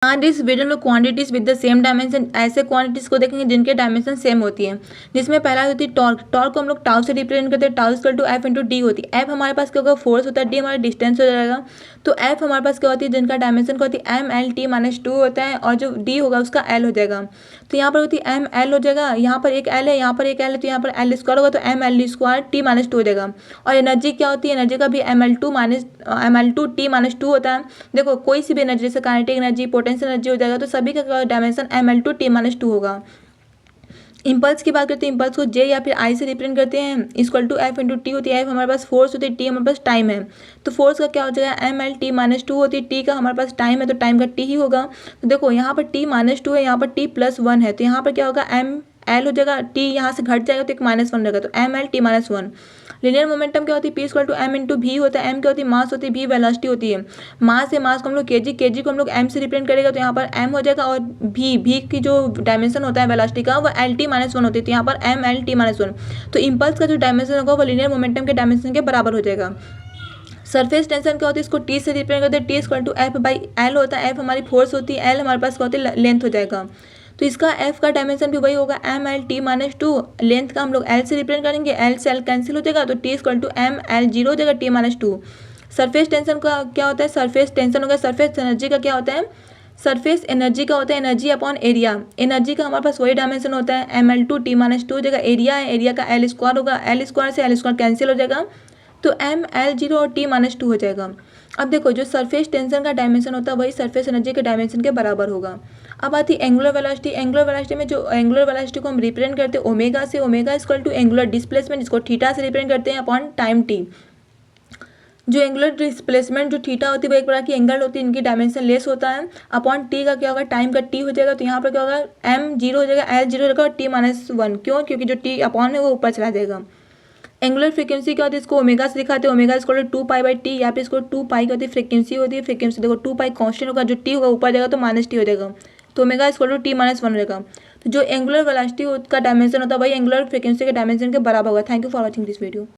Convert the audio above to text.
आज इस वीडियो में quantities with the same dimension, ऐसे क्वांटिटीज को देखेंगे जिनके डायमेंशन सेम होती है। जिसमें पहला होती है टॉर्क। टॉर्क को हम लोग टाउ से रिप्रेजेंट करते हैं। Tau equal to F into D होती है। एफ हमारे पास क्या होगा, फोर्स होता है, डी हमारा डिस्टेंस हो जाएगा। तो एफ हमारे पास क्या होती है, जिनका डायमेंशन क्या होती है, M L T minus two होता है, और जो डी होगा उसका एल हो जाएगा। तो यहाँ पर होती है एम एल हो जाएगा, यहाँ पर एक एल है, यहाँ पर एक एल है, तो यहाँ पर एल स्क्वायर होगा, तो M L square T minus two हो जाएगा। और एनर्जी क्या होती है, एनर्जी का भी M L two T minus two होता है। देखो कोई सी भी एनर्जी, जैसे काइनेटिक एनर्जी, पोटेंशियल एनर्जी हो जाएगा, तो सभी का dimension M L two T minus two होगा। इंपल्स की बात करते हैं, इंपल्स को जे या फिर आई से रिप्रेजेंट करते हैं। Equal to F into T होती है। एफ हमारे पास फोर्स होती है, टी हमारे पास टाइम है। तो फोर्स का क्या हो जाएगा, M L T minus two होती है, टी का हमारे पास टाइम है, तो टाइम का टी ही होगा। तो देखो यहाँ पर टी माइनस टू है, यहाँ पर टी प्लस वन है, तो यहाँ पर क्या होगा, एम एल हो जाएगा, टी यहाँ से घट जाएगा तो एक माइनस वन रहेगा, तो M L T minus one. Linear momentum क्या होती है, P equal to M into V होता है। एम क्या होती है, मास होती है, भी वेलोसिटी होती है। मास है, मास को हम लोग केजी, केजी को हम लोग एम से रिप्रेजेंट करेगा, तो यहाँ पर एम हो जाएगा, और भी की जो डायमेंशन होता है वेलोसिटी का, वो एल टी माइनस वन होती है, तो यहाँ पर M L T minus one. तो इम्पल्स का जो डायमेंशन होगा वो लिनियर मोमेंटम के डायमेंशन के बराबर हो जाएगा। सरफेस टेंशन क्या होती है, इसको टी से रिप्रेजेंट करते हैं। T equal to F by L होता है। एफ हमारी फोर्स होती है, एल हमारे पास क्या होती है, लेंथ हो जाएगा। तो इसका एफ का डायमेंशन भी वही होगा, M L T minus two. Length का हम लोग एल से रिप्रेजेंट करेंगे, एल से एल कैंसिल हो जाएगा, तो T equal to M L zero हो जाएगा, T minus two. Surface tension का क्या होता है, सरफेस टेंशन हो गया। सरफेस एनर्जी का क्या होता है, सरफेस एनर्जी का होता है एनर्जी अपॉन एरिया। एनर्जी का हमारे पास वही डायमेंशन होता है, M L two T minus two हो जाएगा। एरिया है, एरिया का एल स्क्वायर होगा, एल स्क्वायर से एल स्क्वायर कैंसिल हो जाएगा, तो एम एल जीरो और टी माइनस टू हो जाएगा। अब देखो जो सरफेस टेंशन का डायमेंशन होता है वही सरफेस एनर्जी के डायमेंशन के बराबर होगा। अब आती है एंगुलर वेलोसिटी। एंगुलर वेलोसिटी में जो एंगुलर वेलोसिटी को हम रिप्रेजेंट करते हैं ओमेगा से। Omega equal to angular displacement, इसको थीटा से रिप्रेजेंट करते हैं, अपॉन टाइम टी। जो एंगुलर डिस्प्लेसमेंट जो थीटा होती है वो एक प्रकार की एंगल होती है, इनकी डायमेंशन लेस होता है। अपॉन टी का क्या होगा, टाइम का टी हो जाएगा, तो यहाँ पर क्या होगा, एम जीरो हो जाएगा, एल जीरो हो जाएगा, और टी माइनस वन। क्यों, क्योंकि जो टी अपॉन है वो ऊपर चला जाएगा। एंगुलर फ्रीक्वेंसी क्या होती है, इसको ओमेगा से दिखाते हैं। ओमेगा इसको टू पाई बाई टी, या फिर इसको टू पाई की होती है फ्रीक्वेंसी होती है। फ्रीक्वेंसी देखो टू पाई कॉन्स्टेंट होगा, जो टी होगा ऊपर जाएगा तो माइनस टी हो जाएगा, तो ओमेगा इसको टी माइनस वन रहेगा। तो जो एंगुलर वेलोसिटी का डायमेंशन होता है वही एंगुलर फ्रीक्वेंसी के डायमेंशन के बराबर होगा। Thank you for watching this video.